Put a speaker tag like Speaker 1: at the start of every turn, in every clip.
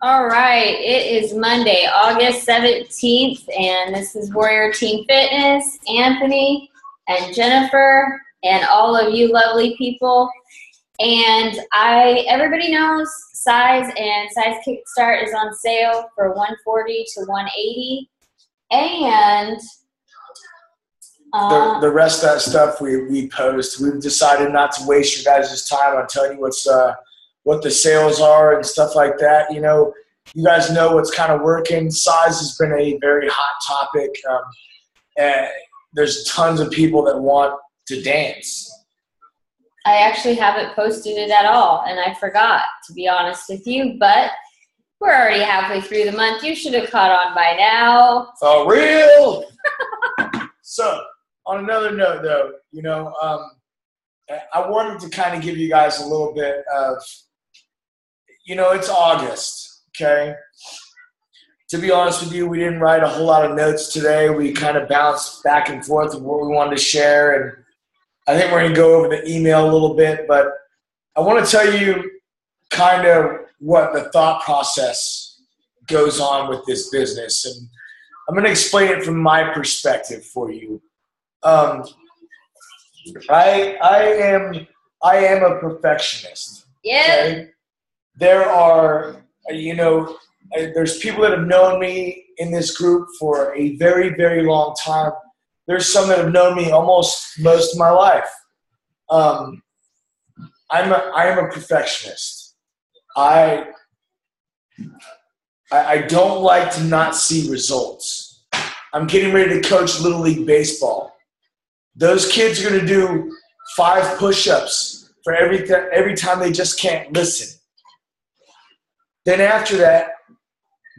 Speaker 1: All right, it is Monday, August 17th, and this is Warrior Team Fitness, Anthony and Jennifer, and all of you lovely people. And everybody knows Size and Size Kickstart is on sale for $140 to $180, and
Speaker 2: the rest of that stuff we post. We've decided not to waste your guys' time on telling you what the sales are and stuff like that. You know, you guys know what's kind of working. Size has been a very hot topic. And there's tons of people that want to dance.
Speaker 1: I actually haven't posted it at all, and I forgot, to be honest with you, but we're already halfway through the month. You should have caught on by now.
Speaker 2: For real? So, on another note, though, you know, I wanted to kind of give you guys a little bit of, you know, it's August, okay? To be honest with you, we didn't write a whole lot of notes today. We kind of bounced back and forth with what we wanted to share, and I think we're going to go over the email a little bit, but I want to tell you kind of what the thought process goes on with this business, and I'm going to explain it from my perspective for you. I am a perfectionist.
Speaker 1: Yeah.
Speaker 2: Okay? There are, you know, there's people that have known me in this group for a very, very long time. There's some that have known me almost most of my life. I am a perfectionist. I don't like to not see results. I'm getting ready to coach Little League Baseball. Those kids are going to do 5 push-ups for every time they just can't listen. Then after that,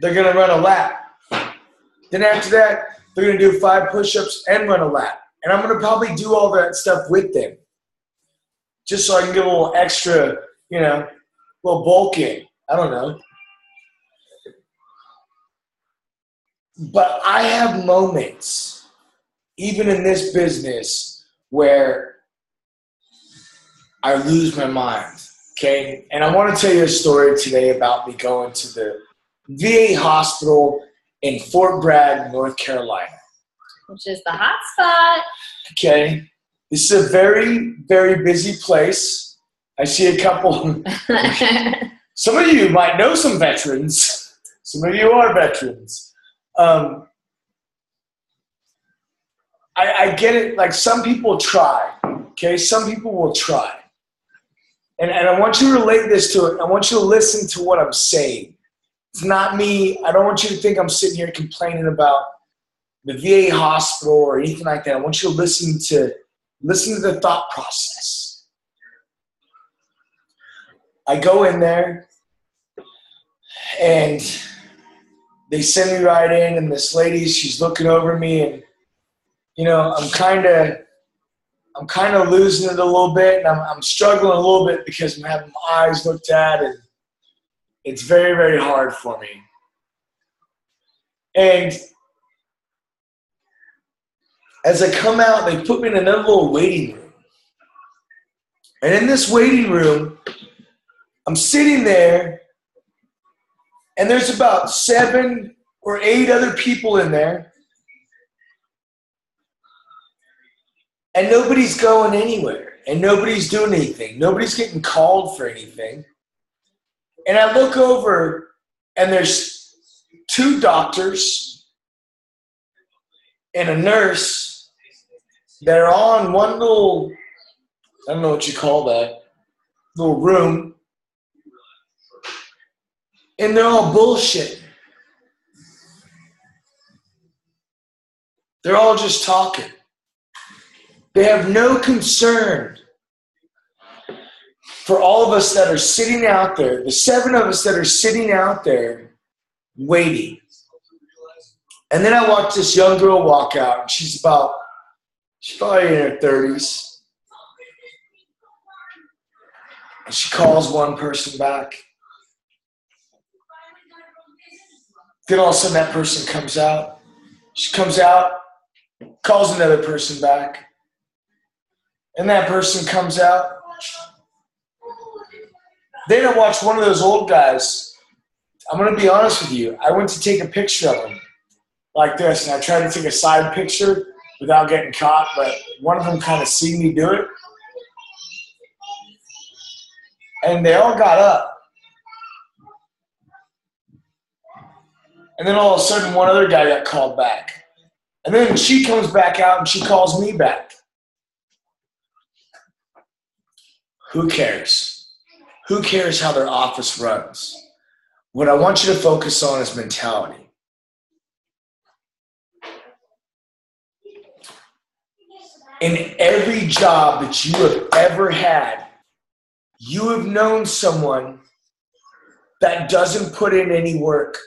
Speaker 2: they're going to run a lap. Then after that, they're going to do 5 push-ups and run a lap. And I'm going to probably do all that stuff with them, just so I can get a little extra, you know, a little bulk in. I don't know. But I have moments, even in this business, where I lose my mind. Okay, and I want to tell you a story today about me going to the VA hospital in Fort Bragg, North Carolina.
Speaker 1: Which is the hot spot.
Speaker 2: Okay, this is a very, very busy place. I see a couple. Some of you might know some veterans. Some of you are veterans. I get it. Like, some people try. Okay, some people will try. And I want you to relate this to it. I want you to listen to what I'm saying. It's not me. I don't want you to think I'm sitting here complaining about the VA hospital or anything like that. I want you to listen to the thought process. I go in there, and they send me right in, and this lady, she's looking over me, and, you know, I'm kind of losing it a little bit, and I'm struggling a little bit because I'm having my eyes looked at, and it's very, very hard for me. And as I come out, they put me in another little waiting room. And in this waiting room, I'm sitting there, and there's about 7 or 8 other people in there. And nobody's going anywhere. And nobody's doing anything. Nobody's getting called for anything. And I look over, and there's 2 doctors and a nurse that are on one little, I don't know what you call that, little room. And they're all bullshitting. They're all just talking. They have no concern for all of us that are sitting out there, the 7 of us that are sitting out there waiting. And then I watch this young girl walk out, and she's probably in her 30s. And she calls one person back. Then all of a sudden that person comes out. She comes out, calls another person back. And that person comes out. Then I watch one of those old guys I'm going to be honest with you. I went to take a picture of them like this, and I tried to take a side picture without getting caught, but one of them kind of seen me do it. And they all got up. And then all of a sudden, one other guy got called back. And then she comes back out and she calls me back. Who cares? Who cares how their office runs? What I want you to focus on is mentality. In every job that you have ever had, you have known someone that doesn't put in any work.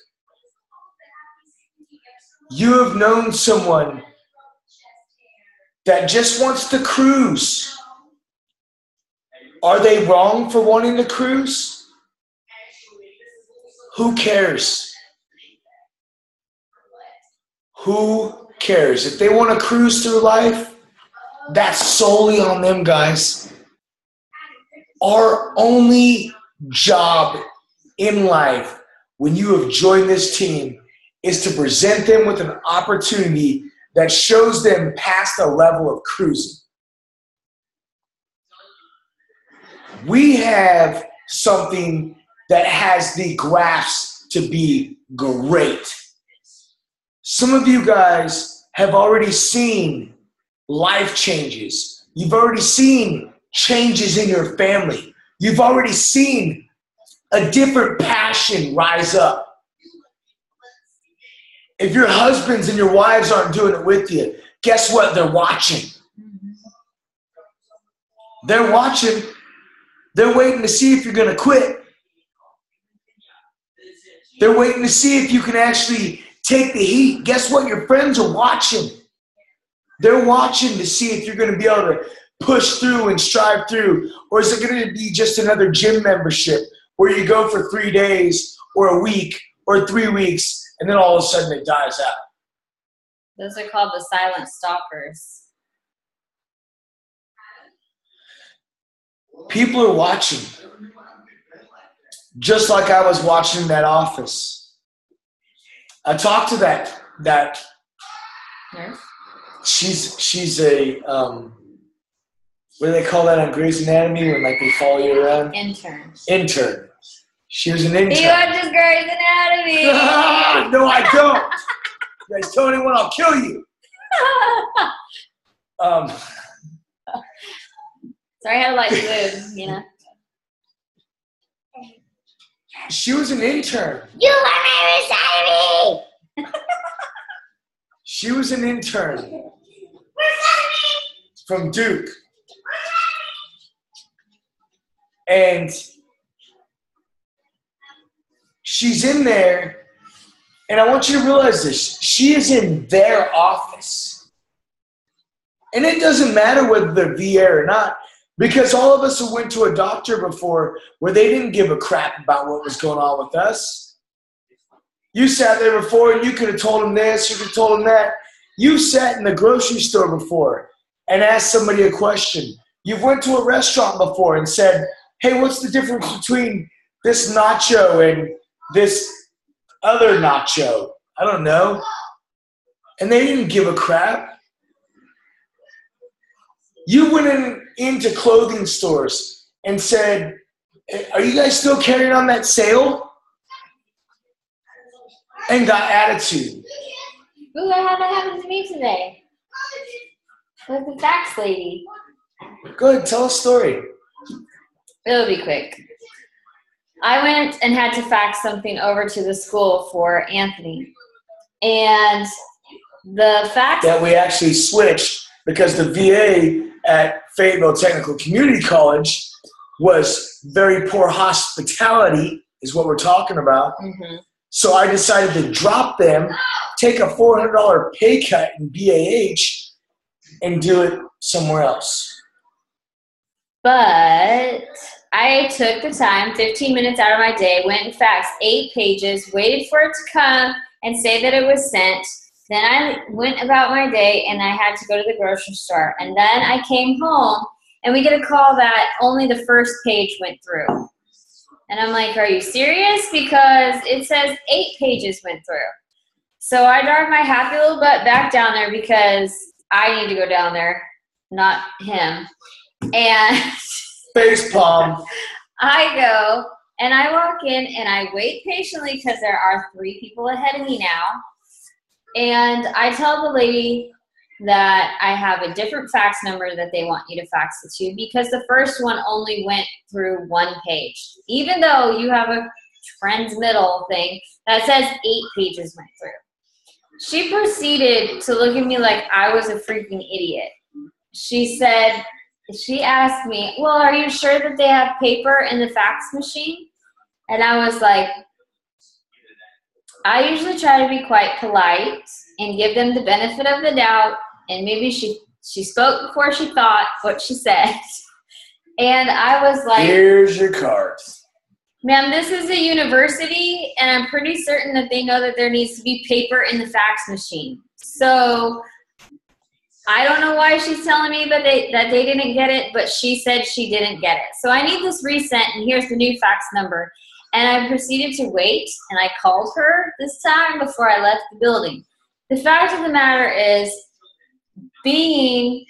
Speaker 2: You have known someone that just wants to cruise. Are they wrong for wanting to cruise? Who cares? Who cares? If they want to cruise through life, that's solely on them, guys. Our only job in life when you have joined this team is to present them with an opportunity that shows them past a level of cruising. We have something that has the graphs to be great. Some of you guys have already seen life changes. You've already seen changes in your family. You've already seen a different passion rise up. If your husbands and your wives aren't doing it with you, guess what? They're watching. They're watching. They're waiting to see if you're going to quit. They're waiting to see if you can actually take the heat. Guess what? Your friends are watching. They're watching to see if you're going to be able to push through and strive through. Or is it going to be just another gym membership where you go for 3 days or a week or 3 weeks and then all of a sudden it dies out?
Speaker 1: Those are called the silent stalkers.
Speaker 2: People are watching. Just like I was watching that office. I talked to that
Speaker 1: Nurse?
Speaker 2: She's a what do they call that on Grey's Anatomy when like they follow you around?
Speaker 1: Intern.
Speaker 2: She was an intern.
Speaker 1: He watches Grey's Anatomy.
Speaker 2: No, I don't. You guys tell anyone, I'll kill you.
Speaker 1: Sorry, I had to like food, you know.
Speaker 2: She was an intern.
Speaker 1: You are my
Speaker 2: She was an intern from Duke. And she's in there, and I want you to realize this. She is in their office. And it doesn't matter whether they're VA or not, because all of us who went to a doctor before where they didn't give a crap about what was going on with us. You sat there before and you could have told them this, you could have told them that. You've sat in the grocery store before and asked somebody a question. You've went to a restaurant before and said, hey, what's the difference between this nacho and this other nacho? I don't know. And they didn't give a crap. You went into clothing stores and said, are you guys still carrying on that sale? And got attitude.
Speaker 1: Ooh, that happened to me today. With the fax lady.
Speaker 2: Go ahead, tell a story.
Speaker 1: It'll be quick. I went and had to fax something over to the school for Anthony. And the fax...
Speaker 2: That we actually switched because the VA at Fayetteville Technical Community College was very poor hospitality, is what we're talking about.
Speaker 1: Mm-hmm.
Speaker 2: So I decided to drop them, take a $400 pay cut in BAH, and do it somewhere else.
Speaker 1: But I took the time, 15 minutes out of my day, went and faxed 8 pages, waited for it to come and say that it was sent. Then I went about my day and I had to go to the grocery store. And then I came home and we get a call that only the first page went through. And I'm like, are you serious? Because it says 8 pages went through. So I drive my happy little butt back down there because I need to go down there, not him. And
Speaker 2: face palm.
Speaker 1: I go and I walk in and I wait patiently because there are 3 people ahead of me now. And I tell the lady that I have a different fax number that they want you to fax it to because the first one only went through 1 page. Even though you have a transmittal thing that says 8 pages went through. She proceeded to look at me like I was a freaking idiot. She asked me, well, are you sure that they have paper in the fax machine? And I was like, I usually try to be quite polite and give them the benefit of the doubt. And maybe she spoke before she thought what she said. And I was like,
Speaker 2: here's your cards.
Speaker 1: Ma'am, this is a university, and I'm pretty certain that they know that there needs to be paper in the fax machine. So I don't know why she's telling me that they didn't get it, but she said she didn't get it. So I need this resent, and here's the new fax number. And I proceeded to wait, and I called her this time before I left the building. The fact of the matter is, being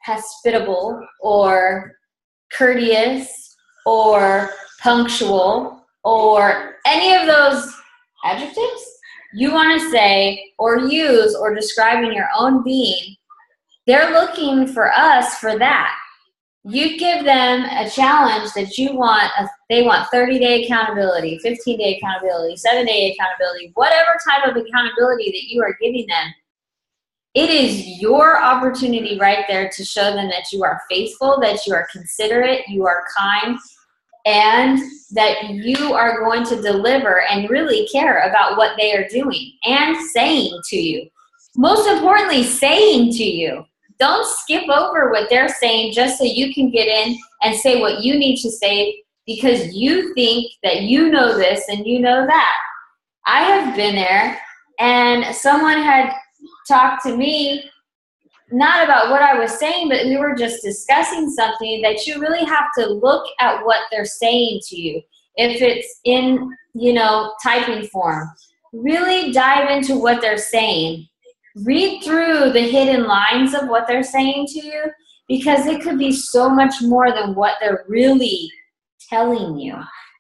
Speaker 1: hospitable or courteous or punctual or any of those adjectives you want to say or use or describe in your own being, they're looking for us for that. You give them a challenge that they want 30-day accountability, 15-day accountability, 7-day accountability, whatever type of accountability that you are giving them. It is your opportunity right there to show them that you are faithful, that you are considerate, you are kind, and that you are going to deliver and really care about what they are doing and saying to you. Most importantly, saying to you. Don't skip over what they're saying just so you can get in and say what you need to say because you think that you know this and you know that. I have been there, and someone had talked to me not about what I was saying, but we were just discussing something that you really have to look at what they're saying to you. If it's in, typing form, really dive into what they're saying. Read through the hidden lines of what they're saying to you because it could be so much more than what they're really telling you.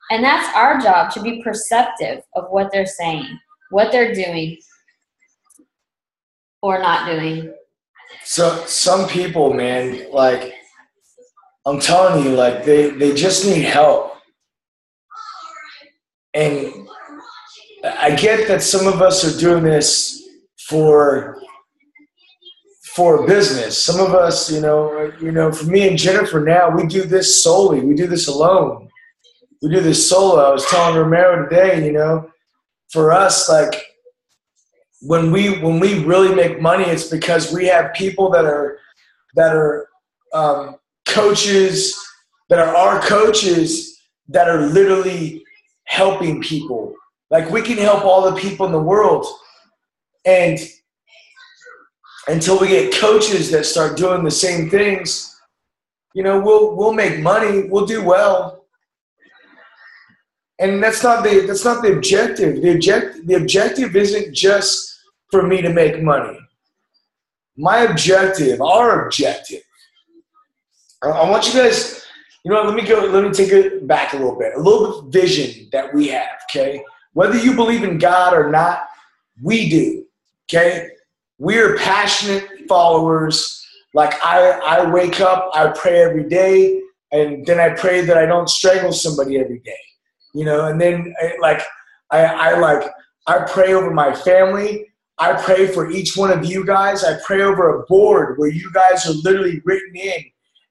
Speaker 1: And that's our job, to be perceptive of what they're saying, what they're doing or not doing.
Speaker 2: So some people, man, like I'm telling you, like they just need help. And I get that some of us are doing this for business. Some of us, for me and Jennifer now, we do this solely. We do this alone. We do this solo. I was telling Romero today, for us, like when we really make money, it's because we have people that are coaches, that are our coaches, that are literally helping people. Like we can help all the people in the world. And until we get coaches that start doing the same things, we'll make money, we'll do well. And that's not the objective. The objective isn't just for me to make money. My objective, our objective. I want you guys, let me take it back a little bit. A little bit of vision that we have, okay? Whether you believe in God or not, we do. Okay, we're passionate followers. Like I wake up, I pray every day, and then I pray that I don't strangle somebody every day, And then I pray over my family. I pray for each one of you guys. I pray over a board where you guys are literally written in,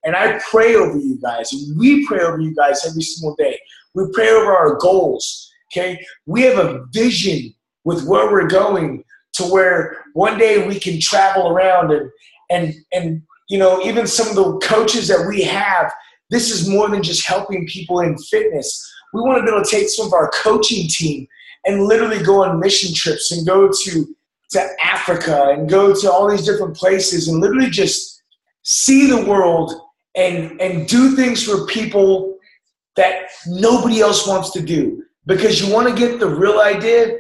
Speaker 2: and I pray over you guys. And we pray over you guys every single day. We pray over our goals. Okay, we have a vision with where we're going, to where one day we can travel around and even some of the coaches that we have, this is more than just helping people in fitness. We want to be able to take some of our coaching team and literally go on mission trips and go to Africa and go to all these different places and literally just see the world and do things for people that nobody else wants to do. Because you want to get the real idea?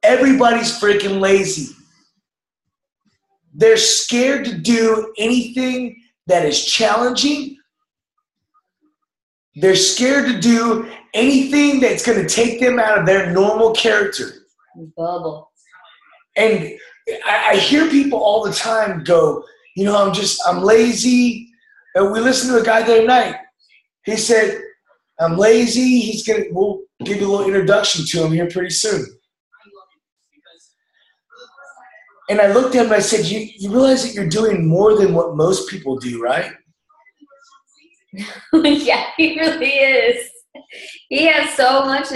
Speaker 2: Everybody's freaking lazy. They're scared to do anything that is challenging. They're scared to do anything that's going to take them out of their normal character.
Speaker 1: Bubble.
Speaker 2: And I hear people all the time go, you know, I'm lazy. And we listened to a guy the other night. He said, I'm lazy. We'll give you a little introduction to him here pretty soon. And I looked at him and I said, you realize that you're doing more than what most people do, right?
Speaker 1: Yeah, he really is. He has so much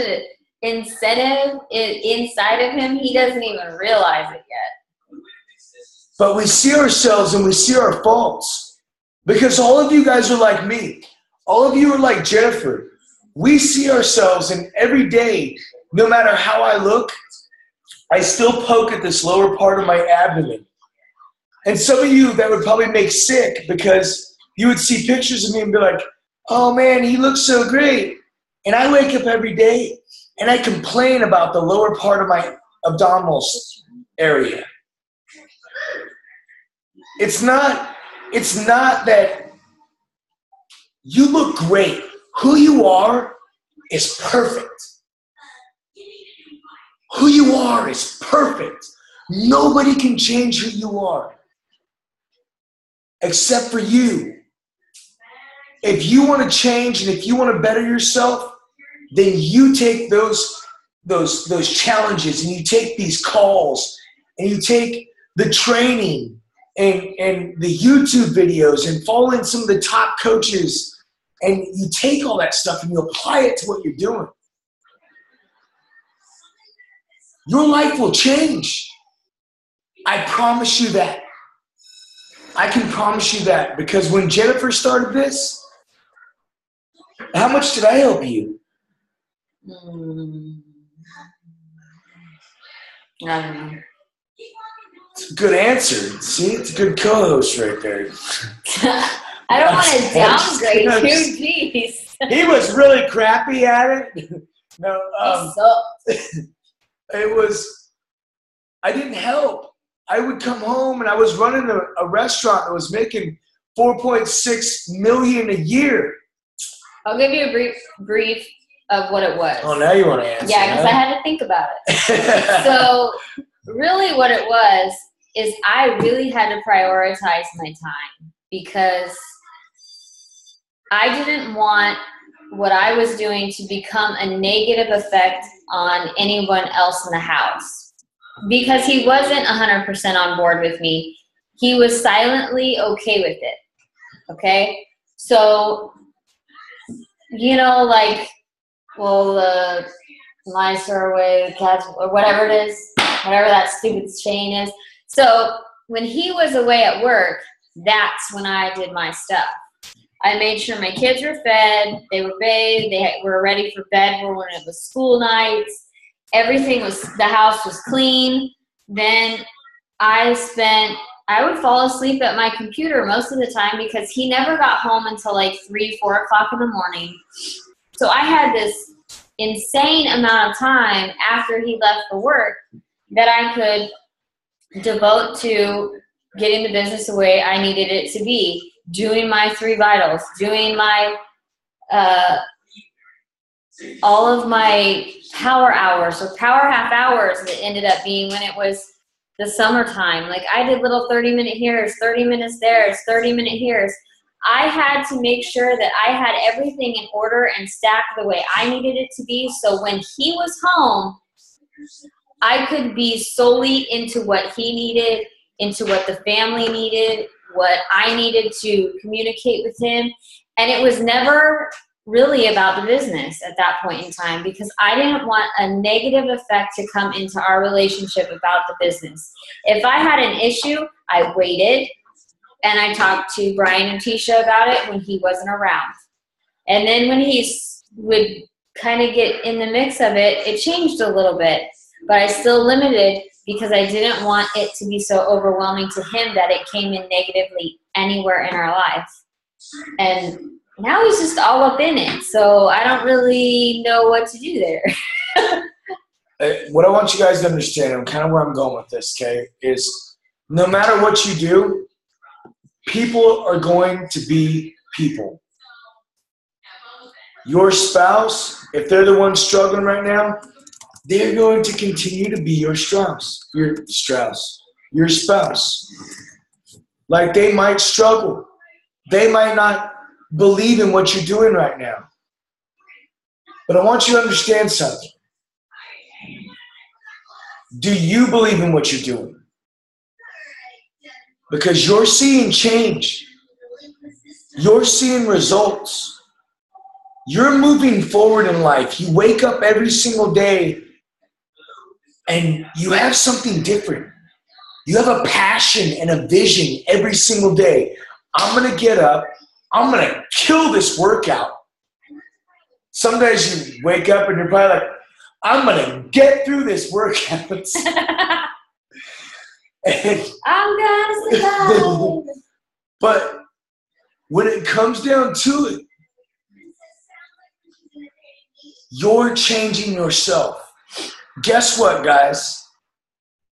Speaker 1: incentive inside of him, he doesn't even realize it yet.
Speaker 2: But we see ourselves and we see our faults. Because all of you guys are like me. All of you are like Jennifer. We see ourselves, and every day, no matter how I look, I still poke at this lower part of my abdomen. And some of you, that would probably make sick, because you would see pictures of me and be like, oh man, he looks so great. And I wake up every day and I complain about the lower part of my abdominal area. It's not that you look great. Who you are is perfect. Who you are is perfect. Nobody can change who you are except for you. If you want to change and if you want to better yourself, then you take those challenges and you take these calls and you take the training and the YouTube videos and following some of the top coaches, and you take all that stuff and you apply it to what you're doing. Your life will change. I promise you that. I can promise you that, because when Jennifer started this, how much did I help you?
Speaker 1: I don't know.
Speaker 2: It's a good answer. See, it's a good co-host right there.
Speaker 1: I don't want to downgrade you, geez.
Speaker 2: He was really crappy at it. No, I didn't help. I would come home and I was running a restaurant that was making $4.6 million a year.
Speaker 1: I'll give you a brief of what it was.
Speaker 2: Oh, now you want to answer?
Speaker 1: Yeah, because I had to think about it. So really what it was is I really had to prioritize my time, because I didn't want what I was doing to become a negative effect on anyone else in the house. Because he wasn't 100% on board with me. He was silently okay with it. Okay? So, you know, like, well, the mice are away, the cats, or whatever it is, whatever that stupid saying is. So when he was away at work, that's when I did my stuff. I made sure my kids were fed, they were bathed, they were ready for bed when it was school nights. Everything was, the house was clean. Then I would fall asleep at my computer most of the time, because he never got home until like 3, 4 o'clock in the morning. So I had this insane amount of time after he left for work that I could devote to getting the business the way I needed it to be, doing my 3 vitals, doing my all of my power hours or power half hours that ended up being when it was the summertime. Like I did little 30-minute here's, 30 minutes there's, 30-minute here's. I had to make sure that I had everything in order and stacked the way I needed it to be. So when he was home, I could be solely into what he needed, into what the family needed, what I needed to communicate with him. And it was never really about the business at that point in time, because I didn't want a negative effect to come into our relationship about the business. If I had an issue, I waited and I talked to Brian and Tisha about it when he wasn't around. And then when he would kind of get in the mix of it, it changed a little bit, but I still limited, because I didn't want it to be so overwhelming to him that it came in negatively anywhere in our life. And now he's just all up in it. So I don't really know what to do there.
Speaker 2: What I want you guys to understand, and kind of where I'm going with this, okay, is no matter what you do, people are going to be people. Your spouse, if they're the one struggling right now, they're going to continue to be your spouse. Like, they might struggle. They might not believe in what you're doing right now. But I want you to understand something. Do you believe in what you're doing? Because you're seeing change. You're seeing results. You're moving forward in life. You wake up every single day and you have something different. You have a passion and a vision every single day. I'm going to get up. I'm going to kill this workout. Some days you wake up and you're probably like, I'm going to get through this workout.
Speaker 1: I'm going to survive.
Speaker 2: But when it comes down to it, you're changing yourself. Guess what, guys?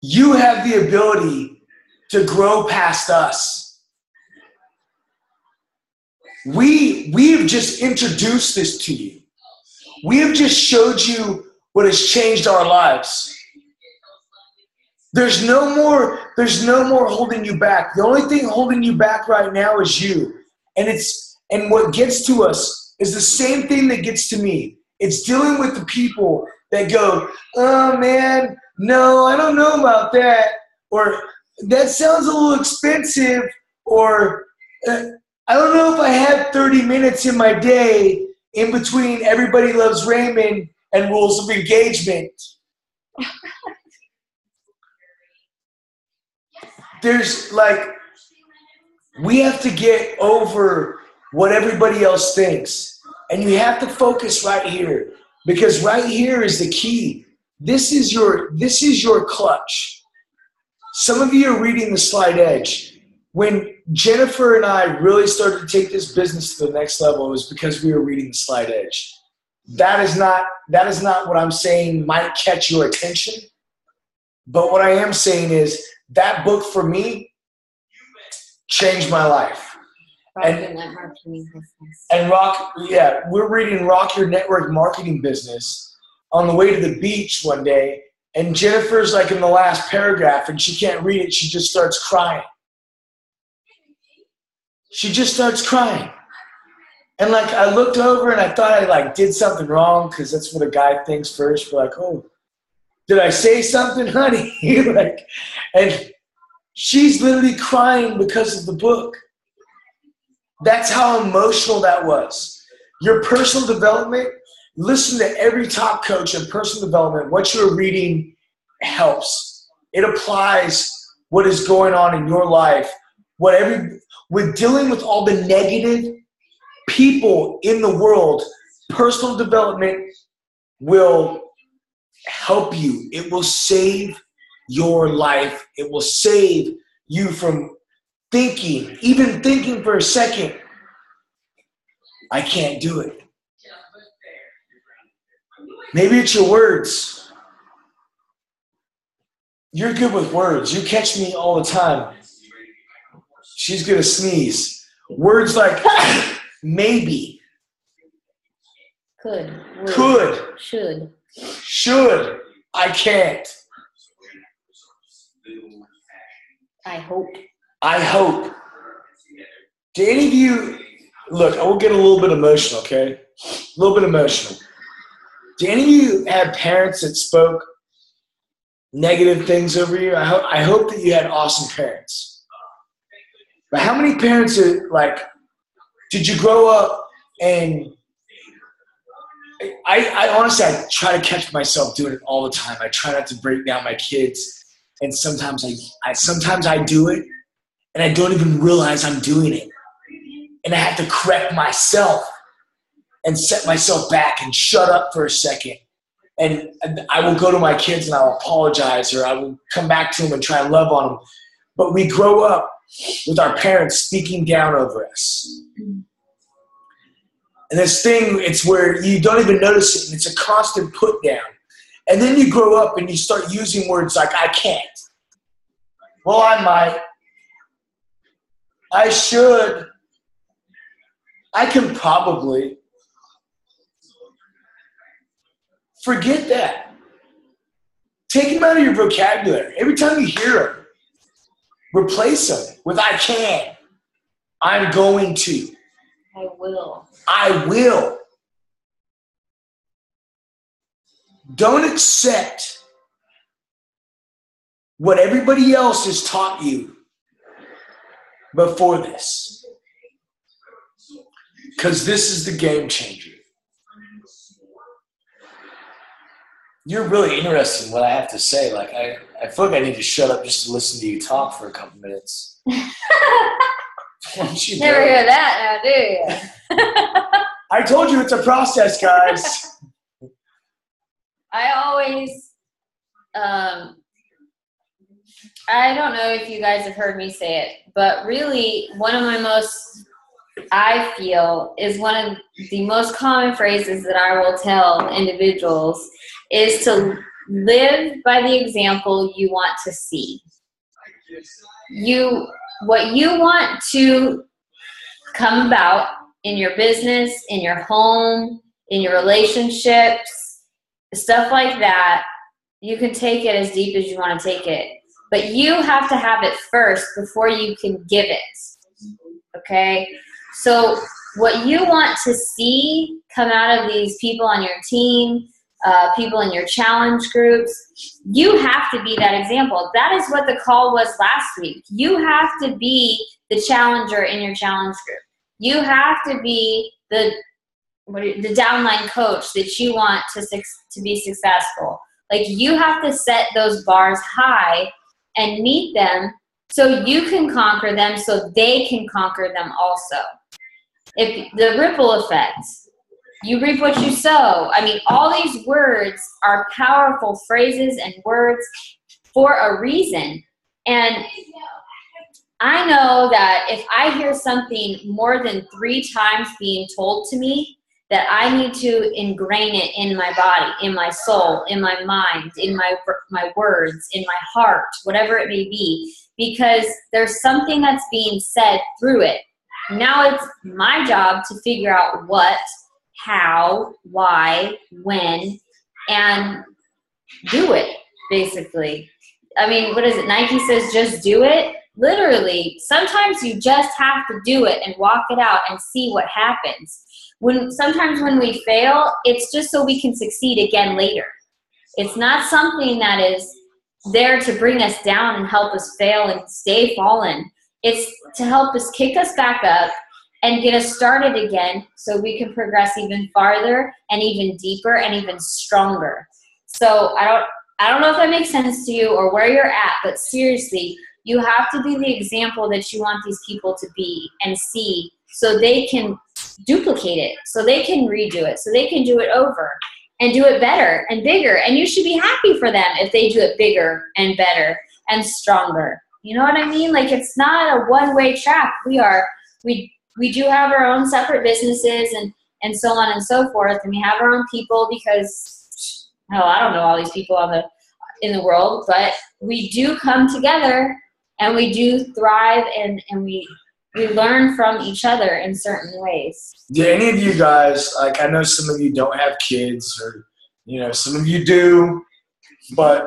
Speaker 2: You have the ability to grow past us. We've just introduced this to you. We have just showed you what has changed our lives. There's no more holding you back. The only thing holding you back right now is you. And what gets to us is the same thing that gets to me. It's dealing with the people that go, oh man, no, I don't know about that. Or that sounds a little expensive. Or I don't know if I have 30 minutes in my day in between Everybody Loves Raymond and Rules of Engagement. We have to get over what everybody else thinks. And you have to focus right here, because right here is the key. This is your clutch. Some of you are reading The Slight Edge. When Jennifer and I really started to take this business to the next level, it was because we were reading The Slight Edge. That is not what I'm saying might catch your attention. But what I am saying is that book for me changed my life. We're reading Rock Your Network Marketing Business on the way to the beach one day, and Jennifer's like in the last paragraph and she can't read it. She just starts crying. And like, I looked over and I thought I like did something wrong, because that's what a guy thinks first. We're like, oh, did I say something, honey? And she's literally crying because of the book. That's how emotional that was. Your personal development, listen to every top coach in personal development. What you're reading helps. It applies what is going on in your life. With dealing with all the negative people in the world, personal development will help you. It will save your life. It will save you from even thinking for a second, I can't do it. Maybe it's your words. You're good with words. You catch me all the time. She's gonna sneeze. Words like maybe.
Speaker 1: Could. Would,
Speaker 2: could.
Speaker 1: Should.
Speaker 2: I can't.
Speaker 1: I hope.
Speaker 2: Do any of you, look, I will get a little bit emotional, okay? A little bit emotional. Do any of you have parents that spoke negative things over you? I hope that you had awesome parents. But how many parents did you grow up and I honestly, I try to catch myself doing it all the time. I try not to break down my kids. And sometimes I do it and I don't even realize I'm doing it. And I have to correct myself and set myself back and shut up for a second. And I will go to my kids and I'll apologize, or I will come back to them and try and love on them. But we grow up with our parents speaking down over us. And this thing, it's where you don't even notice it, and it's a constant put down. And then you grow up and you start using words like, I can't. Well, I might. I should. I can probably. Forget that. Take them out of your vocabulary. Every time you hear them, replace them with I can. I'm going to.
Speaker 1: I will.
Speaker 2: I will. Don't accept what everybody else has taught you before this. Because this is the game changer. You're really interested in what I have to say. Like I feel like I need to shut up just to listen to you talk for a couple minutes.
Speaker 1: Never hear that now, do you?
Speaker 2: I told you it's a process, guys.
Speaker 1: I always, I don't know if you guys have heard me say it, but really one of my most, I feel, is one of the most common phrases that I will tell individuals is to live by the example you want to see. What you want to come about in your business, in your home, in your relationships, stuff like that, you can take it as deep as you want to take it. But you have to have it first before you can give it. Okay? So what you want to see come out of these people on your team, people in your challenge groups, you have to be that example. That is what the call was last week. You have to be the challenger in your challenge group. You have to be the downline coach that you want to be successful. Like, you have to set those bars high and meet them so you can conquer them, so they can conquer them also. If the ripple effect, you reap what you sow. I mean, all these words are powerful phrases and words for a reason. And I know that if I hear something more than 3 times being told to me, that I need to ingrain it in my body, in my soul, in my mind, in my words, in my heart, whatever it may be, because there's something that's being said through it. Now it's my job to figure out what, how, why, when, and do it, basically. I mean, what is it? Nike says just do it. Literally, sometimes you just have to do it and walk it out and see what happens. Sometimes when we fail, it's just so we can succeed again later. It's not something that is there to bring us down and help us fail and stay fallen. It's to help us kick us back up and get us started again so we can progress even farther and even deeper and even stronger. So I don't know if that makes sense to you or where you're at, but seriously, you have to be the example that you want these people to be and see so they can duplicate it, so they can redo it, so they can do it over and do it better and bigger. And you should be happy for them if they do it bigger and better and stronger. You know what I mean? Like, it's not a one-way track. We do have our own separate businesses and so on and so forth, and we have our own people because, hell, I don't know all these people in the world, but we do come together and we do thrive and we learn from each other in certain ways.
Speaker 2: Do any of you guys, like, I know some of you don't have kids, or, you know, some of you do, but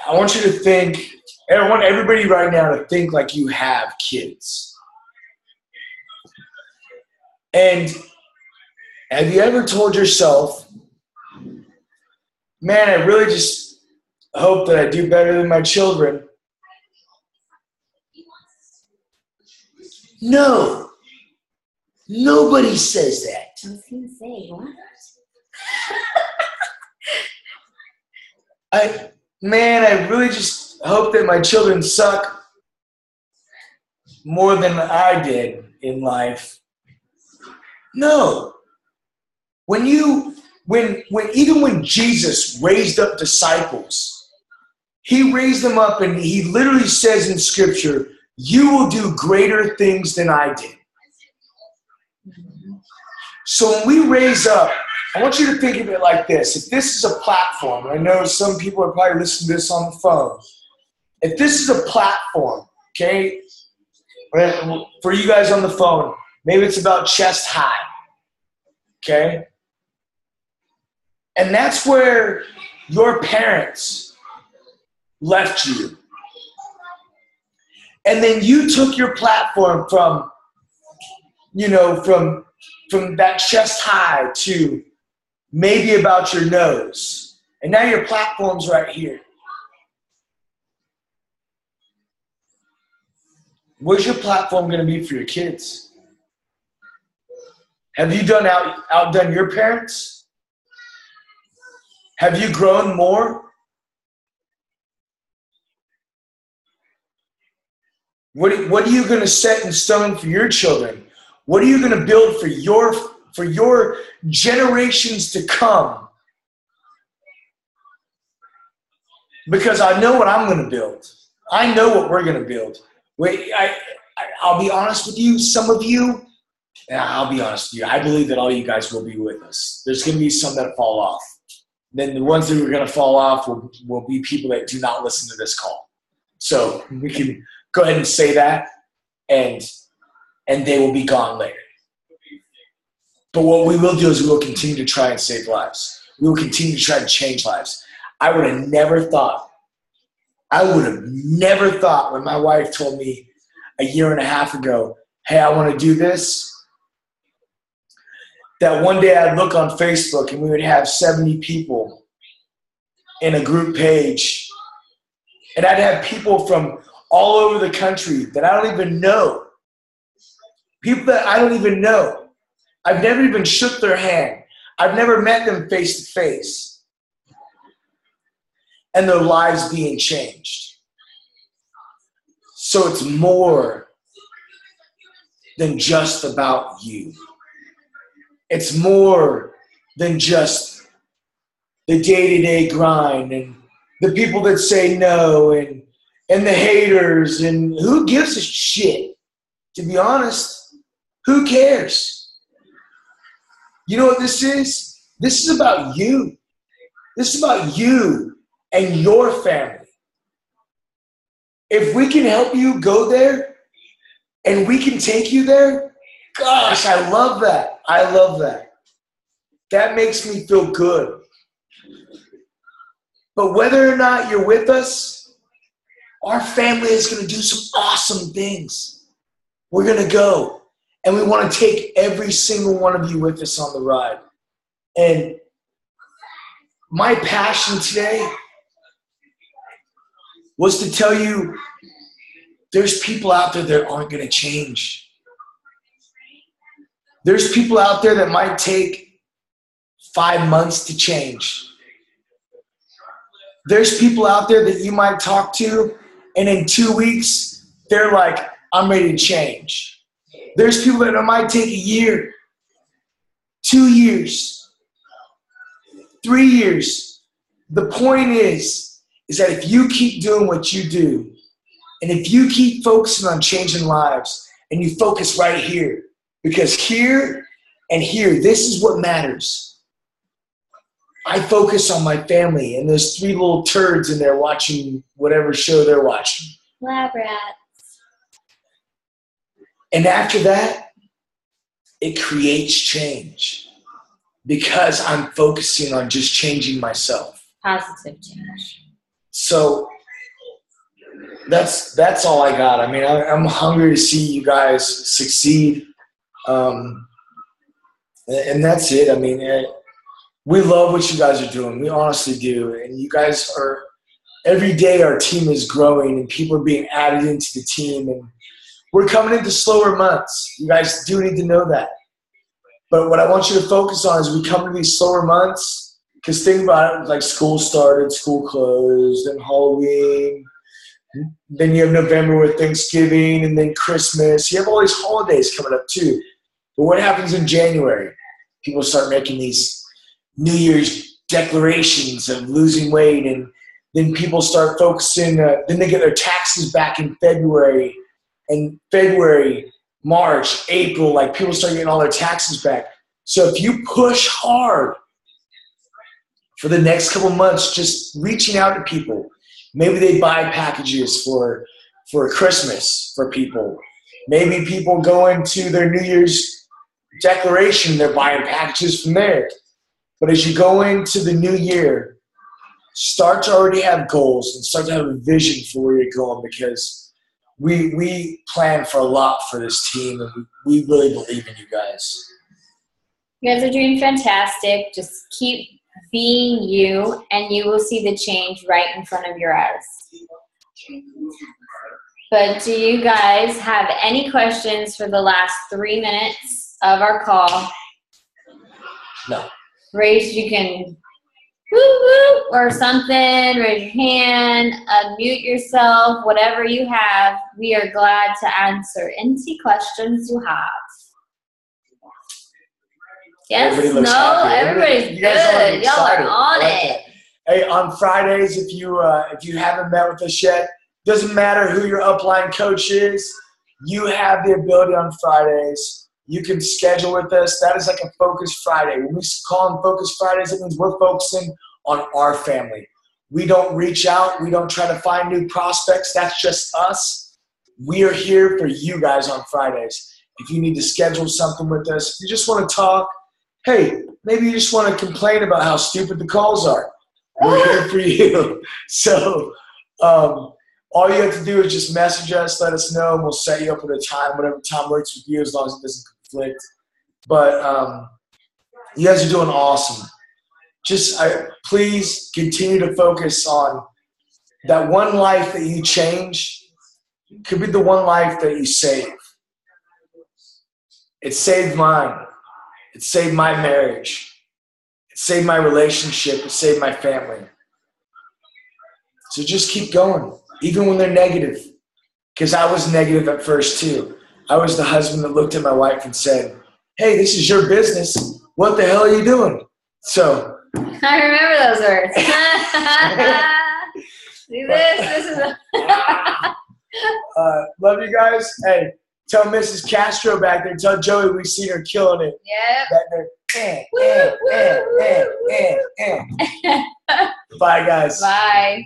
Speaker 2: I want you to think, I want everybody right now to think like you have kids. And have you ever told yourself, man, I really just hope that I do better than my children? No. Nobody says that.
Speaker 1: I was going to say, what?
Speaker 2: I really just hope that my children suck more than I did in life. No. Even when Jesus raised up disciples, he raised them up and he literally says in Scripture, you will do greater things than I did. So when we raise up, I want you to think of it like this. If this is a platform, I know some people are probably listening to this on the phone. If this is a platform, okay, for you guys on the phone, maybe it's about chest high, okay? And that's where your parents left you. And then you took your platform from, you know, from that chest high to maybe about your nose. And now your platform's right here. Where's your platform going to be for your kids? Have you outdone your parents? Have you grown more? What are you going to set in stone for your children? What are you going to build for your generations to come? Because I know what I'm going to build. I know what we're going to build. Wait, I'll be honest with you. Some of you, I'll be honest with you. I believe that all you guys will be with us. There's going to be some that fall off. Then the ones that are going to fall off will be people that do not listen to this call. So we can go ahead and say that, and they will be gone later. But what we will do is we will continue to try and save lives. We will continue to try to change lives. I would have never thought when my wife told me a year and a half ago, hey, I want to do this, that one day I'd look on Facebook and we would have 70 people in a group page. And I'd have people from all over the country that I don't even know. People that I don't even know. I've never even shook their hand. I've never met them face to face. And their lives being changed. So it's more than just about you. It's more than just the day-to-day grind and the people that say no and the haters, and who gives a shit? To be honest, who cares? You know what this is? This is about you. This is about you and your family. If we can help you go there and we can take you there, gosh, I love that. I love that. That makes me feel good. But whether or not you're with us, our family is going to do some awesome things. We're going to go, and we want to take every single one of you with us on the ride. And my passion today was to tell you there's people out there that aren't going to change. There's people out there that might take 5 months to change. There's people out there that you might talk to, and in 2 weeks, they're like, I'm ready to change. There's people that it might take a year, 2 years, 3 years. The point is that if you keep doing what you do, and if you keep focusing on changing lives, and you focus right here, because here and here, this is what matters. I focus on my family and those 3 little turds in there watching whatever show they're watching.
Speaker 1: Lab rats.
Speaker 2: And after that, it creates change because I'm focusing on just changing myself.
Speaker 1: Positive change.
Speaker 2: So that's all I got. I mean, I'm hungry to see you guys succeed. And that's it. I mean, we love what you guys are doing. We honestly do. And you guys are, every day our team is growing and people are being added into the team. And we're coming into slower months. You guys do need to know that. But what I want you to focus on is we come into these slower months, because think about it, like school started, school closed, and Halloween. Then you have November with Thanksgiving, and then Christmas. You have all these holidays coming up too. But what happens in January? People start making these New Year's declarations of losing weight, and then people start focusing. Then they get their taxes back in February, and February, March, April, like people start getting all their taxes back. So if you push hard for the next couple months, just reaching out to people, maybe they buy packages for Christmas for people. Maybe people go into their New Year's declaration, they're buying packages from there. But as you go into the new year, start to already have goals and start to have a vision for where you're going, because we plan for a lot for this team, and we really believe in you guys.
Speaker 1: You guys are doing fantastic. Just keep being you, and you will see the change right in front of your eyes. But do you guys have any questions for the last 3 minutes of our call?
Speaker 2: No.
Speaker 1: You can woo woo or something, raise your hand, unmute yourself, whatever you have. We are glad to answer any questions you have. Yes, everybody's good. Y'all are on it.
Speaker 2: Hey, on Fridays, if you haven't met with us yet, doesn't matter who your upline coach is, you have the ability on Fridays. You can schedule with us. That is like a Focus Friday. When we call them Focus Fridays, it means we're focusing on our family. We don't reach out. We don't try to find new prospects. That's just us. We are here for you guys on Fridays. If you need to schedule something with us, if you just want to talk, hey, maybe you just want to complain about how stupid the calls are, we're here for you. So all you have to do is just message us, let us know, and we'll set you up with a time, whatever time works with you, as long as it doesn't conflict. But you guys are doing awesome. Just please continue to focus on that one life that you change. Could be the one life that you save. It saved mine. It saved my marriage. It saved my relationship. It saved my family. So just keep going, even when they're negative. Because I was negative at first too. I was the husband that looked at my wife and said, hey, this is your business. What the hell are you doing? So
Speaker 1: I remember those words. Do this is
Speaker 2: love you guys. Hey, tell Mrs. Castro back there, tell Joey we've seen her killing it.
Speaker 1: Yep.
Speaker 2: Back there. Bye, guys.
Speaker 1: Bye.